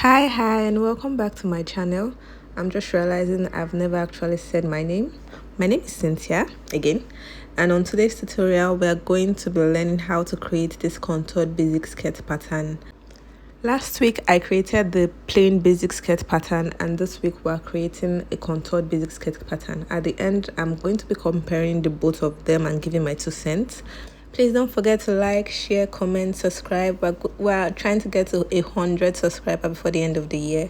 Hi, and welcome back to my channel. I'm just realizing I've never actually said my name. My name is Cynthia again, and on today's tutorial, we're going to be learning how to create this contoured basic skirt pattern. Last week, I created the plain basic skirt pattern, and this week, we're creating a contoured basic skirt pattern. At the end, I'm going to be comparing the both of them and giving my 2 cents. Please don't forget to like, share, comment, subscribe. We're trying to get to 100 subscribers before the end of the year.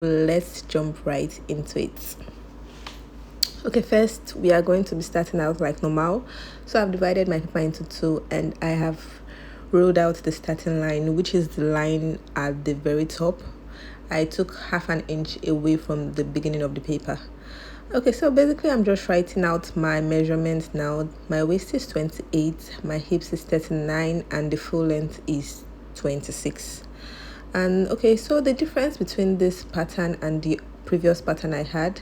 Let's jump right into it. Okay, first we are going to be starting out like normal. So I've divided my paper into two, and I have rolled out the starting line, which is the line at the very top. I took half an inch away from the beginning of the paper. Okay, so basically I'm just writing out my measurements now. My waist is 28, my hips is 39, and the full length is 26. And okay, so the difference between this pattern and the previous pattern I had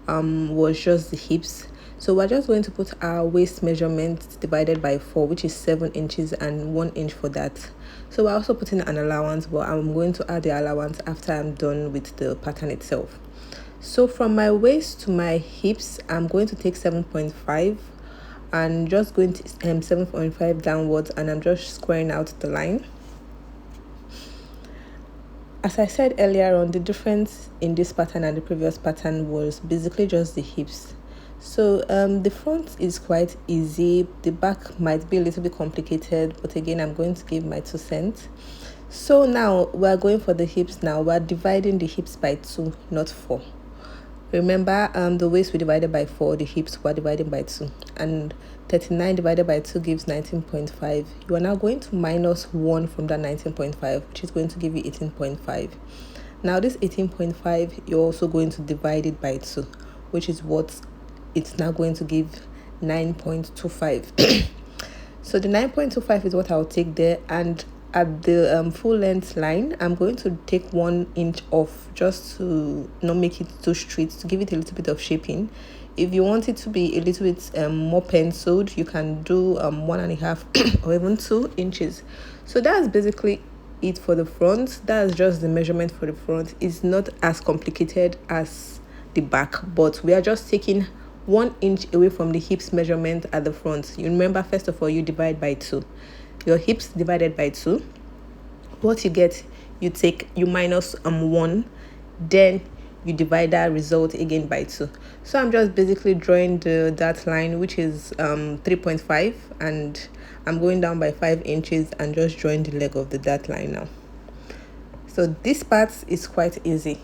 was just the hips. So we're just going to put our waist measurement divided by 4, which is 7 inches and 1 inch for that. So we're also putting an allowance, but I'm going to add the allowance after I'm done with the pattern itself. So from my waist to my hips, I'm going to take 7.5 and just going to 7.5 downwards, and I'm just squaring out the line. As I said earlier on, the difference in this pattern and the previous pattern was basically just the hips. So the front is quite easy. The back might be a little bit complicated, but again, I'm going to give my 2 cents. So now we're going for the hips. Now we're dividing the hips by 2, not 4. Remember, the waist we divided by 4, the hips were divided by 2, and 39 divided by 2 gives 19.5. You are now going to minus 1 from that 19.5, which is going to give you 18.5. Now this 18.5, you're also going to divide it by 2, which is what it's now going to give 9.25. So the 9.25 is what I'll take there, and at the full length line, I'm going to take 1 inch off just to not make it too straight, to give it a little bit of shaping. If you want it to be a little bit more penciled, you can do 1.5 or even 2 inches. So that's basically it for the front. That's just the measurement for the front. It's not as complicated as the back, but we are just taking 1 inch away from the hips measurement at the front. You remember, first of all, you divide by 2. Your hips divided by 2, what you get, you minus 1, then you divide that result again by 2. So I'm just basically drawing that line, which is 3.5, and I'm going down by 5 inches and just drawing the leg of the dart line now. So this part is quite easy.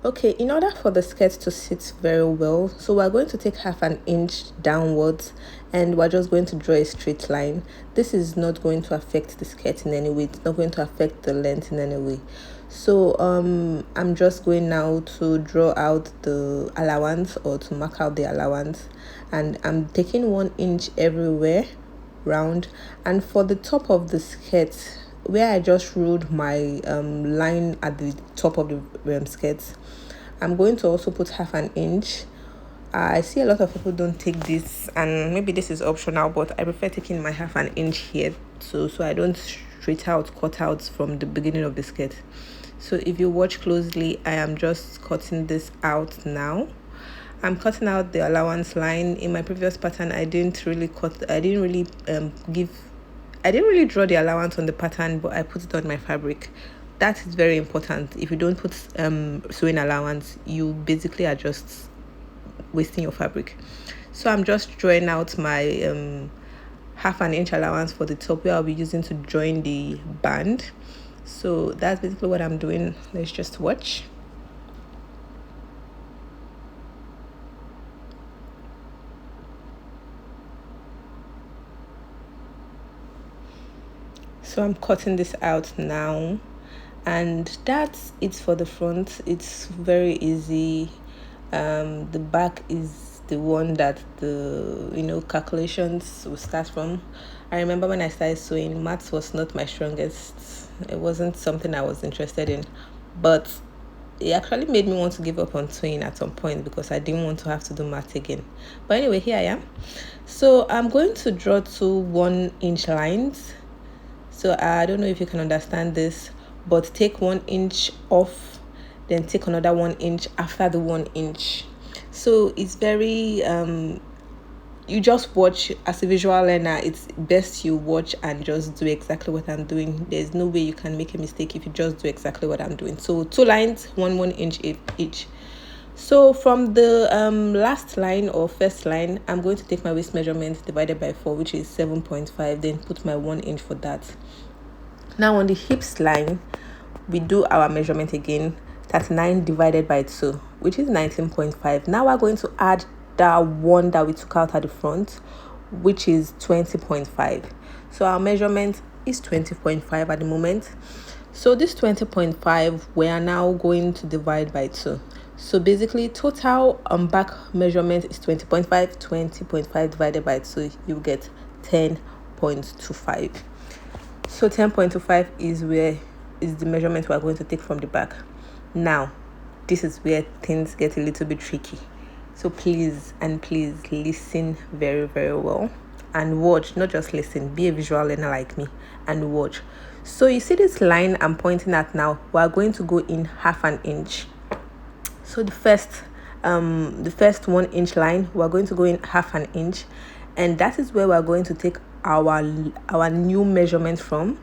Okay, in order for the skirt to sit very well, so we're going to take half an inch downwards, and we're just going to draw a straight line. This is not going to affect the skirt in any way. It's not going to affect the length in any way. So I'm just going now to draw out the allowance, or to mark out the allowance, and I'm taking 1 inch everywhere round. And for the top of the skirt, where I just ruled my line at the top of the skirt, I'm going to also put half an inch. I see a lot of people don't take this, and maybe this is optional, but I prefer taking my half an inch here too, so I don't straight out cut out from the beginning of the skirt. So if you watch closely, I am just cutting this out now. I'm cutting out the allowance line. In my previous pattern, I didn't really draw the allowance on the pattern, but I put it on my fabric. That is very important. If you don't put sewing allowance, you basically are just wasting your fabric. So I'm just drawing out my half an inch allowance for the top, where I'll be using to join the band. So that's basically what I'm doing. Let's just watch. So I'm cutting this out now, and that's it for the front. It's very easy. The back is the one that the calculations will start from. I remember when I started sewing, maths was not my strongest. It wasn't something I was interested in, but it actually made me want to give up on sewing at some point, because I didn't want to have to do math again. But anyway, here I am. So I'm going to draw 2 1 inch lines. So I don't know if you can understand this, but take 1 inch off, then take another 1 inch after the 1 inch. So it's very you just watch. As a visual learner, it's best you watch and just do exactly what I'm doing. There's no way you can make a mistake if you just do exactly what I'm doing. So 2 lines, 1 inch each. So from the last line or first line, I'm going to take my waist measurement divided by 4, which is 7.5, then put my 1 inch for that. Now on the hips line, we do our measurement again, 39 divided by 2, which is 19.5. Now we're going to add that one that we took out at the front, which is 20.5. So our measurement is 20.5 at the moment. So this 20.5, we are now going to divide by 2. So basically total back measurement is 20.5. 20.5 divided by 2, you get 10.25. So 10.25 is the measurement we are going to take from the back. Now this is where things get a little bit tricky. So please listen very, very well and watch. Not just listen, be a visual learner like me and watch. So you see this line I'm pointing at now, we are going to go in half an inch. So the first 1 inch line, we're going to go in half an inch, and that is where we're going to take our new measurement from,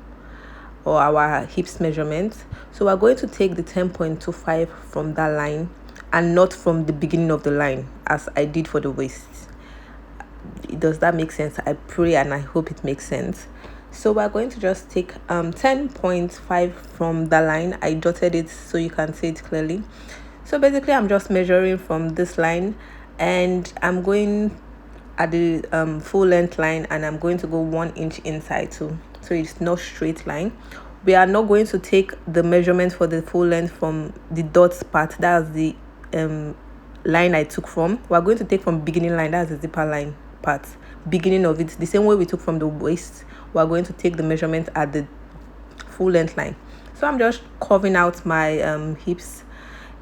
or our hips measurement. So we're going to take the 10.25 from that line and not from the beginning of the line as I did for the waist. Does that make sense? I pray and I hope it makes sense. So we're going to just take 10.5 from the line. I dotted it so you can see it clearly. So basically I'm just measuring from this line, and I'm going at the full length line, and I'm going to go 1 inch inside too, so it's not straight line. We are not going to take the measurement for the full length from the dots part, that's the line I took from. We're going to take from beginning line, that's the zipper line part, beginning of it, the same way we took from the waist. We're going to take the measurement at the full length line. So I'm just carving out my hips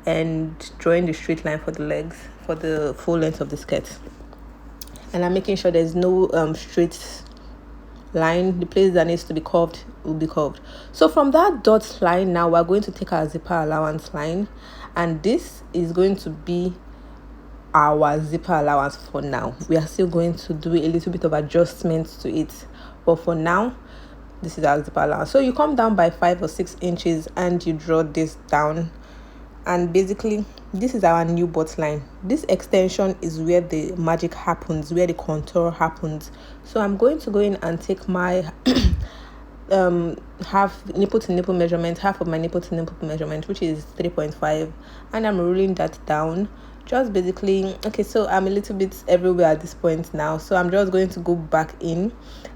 and drawing the straight line for the legs for the full length of the skirt, and I'm making sure there's no straight line. The place that needs to be curved will be curved. So from that dot line, now we're going to take our zipper allowance line, and this is going to be our zipper allowance. For now we are still going to do a little bit of adjustments to it, but for now this is our zipper allowance. So you come down by 5 or 6 inches and you draw this down, and basically this is our new butt line. This extension is where the magic happens, where the contour happens. So I'm going to go in and take my half nipple to nipple measurement, half of my nipple to nipple measurement, which is 3.5, and I'm rolling that down. Just basically, okay, so I'm a little bit everywhere at this point now, so I'm just going to go back in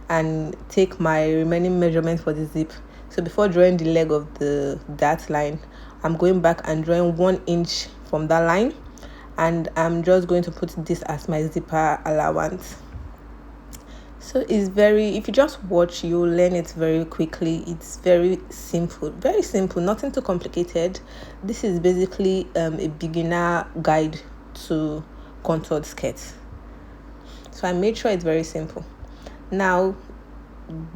and take my remaining measurement for the zip. So before drawing the leg of that line, I'm going back and drawing 1 inch from that line, and I'm just going to put this as my zipper allowance. So it's if you just watch, you'll learn it very quickly. It's very simple, nothing too complicated. This is basically a beginner guide to contoured skirts. So I made sure it's very simple. Now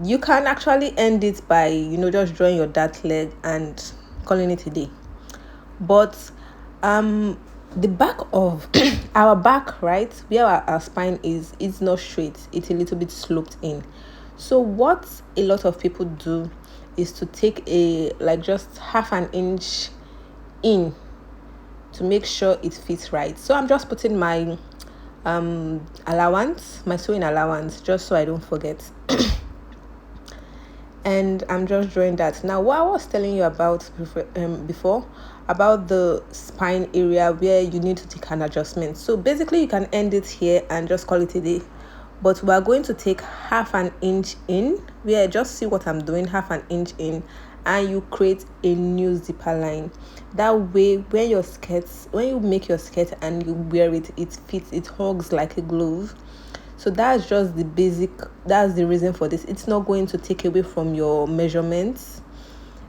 you can actually end it by just drawing your dart leg and calling it a day, but the back of our back, right where our spine is, it's not straight, it's a little bit sloped in. So what a lot of people do is to take just half an inch in to make sure it fits right. So I'm just putting my allowance, my sewing allowance, just so I don't forget. And I'm just drawing that. Now what I was telling you about before about the spine area where you need to take an adjustment, so basically you can end it here and just call it a day, but we are going to take half an inch in, where just see what I'm doing, half an inch in, and you create a new zipper line. That way when you make your skirt and you wear it, it fits, it hugs like a glove. So that's just the basic, that's the reason for this. It's not going to take away from your measurements.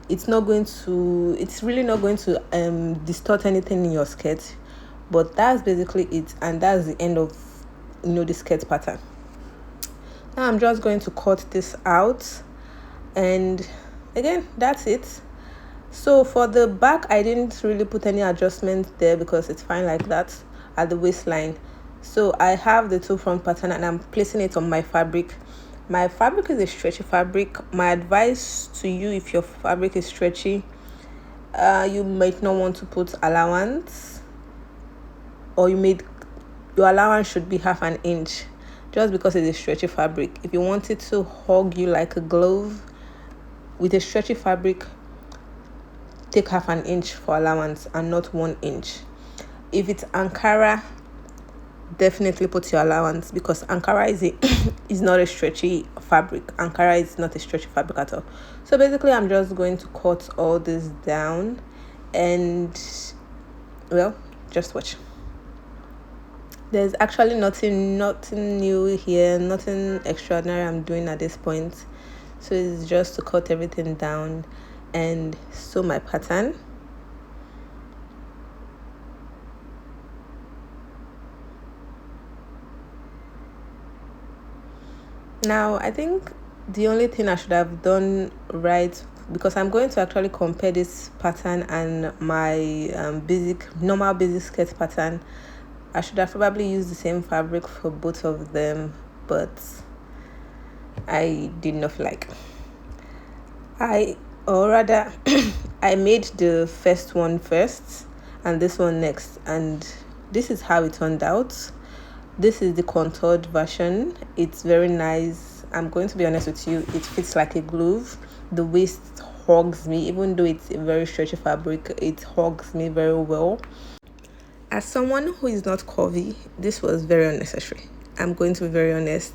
It's really not going to distort anything in your skirt. But that's basically it, and that's the end of the skirt pattern. Now I'm just going to cut this out, And again, that's it. So for the back, I didn't really put any adjustment there because it's fine like that at the waistline. So I have the two front pattern and I'm placing it on my fabric. My fabric is a stretchy fabric. My advice to you, if your fabric is stretchy, you might not want to put allowance, or your allowance should be 1/2 inch, just because it's a stretchy fabric. If you want it to hug you like a glove with a stretchy fabric, take 1/2 inch for allowance and not 1 inch. If it's Ankara, definitely put your allowance, because Ankara is not a stretchy fabric. Ankara is not a stretchy fabric at all. So basically, I'm just going to cut all this down, and well, just watch. There's actually nothing new here, nothing extraordinary I'm doing at this point. So it's just to cut everything down and sew my pattern. Now, I think the only thing I should have done right, because I'm going to actually compare this pattern and my normal basic skirt pattern, I should have probably used the same fabric for both of them, but I did not like. Or rather, I made the first one first and this one next, and this is how it turned out. This is the contoured version. It's very nice. I'm going to be honest with you, it fits like a glove. The waist hugs me, even though it's a very stretchy fabric, it hugs me very well. As someone who is not curvy, this was very unnecessary. I'm going to be very honest.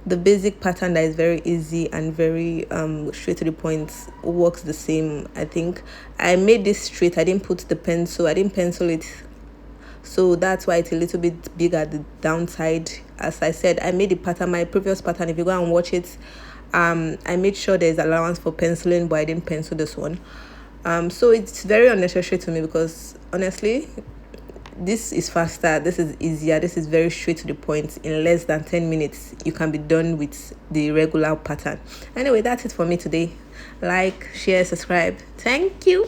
The basic pattern that is very easy and very straight to the point works the same. I think I made this straight. I didn't put the pencil. I didn't pencil it, so that's why it's a little bit big at the downside. As I said, I made the pattern, my previous pattern, if you go and watch it, I made sure there's allowance for penciling, but I didn't pencil this one. So it's very unnecessary to me, because honestly, this is faster, this is easier, this is very straight to the point. In less than 10 minutes you can be done with the regular pattern. Anyway, that's it for me today. Like, share, subscribe. Thank you.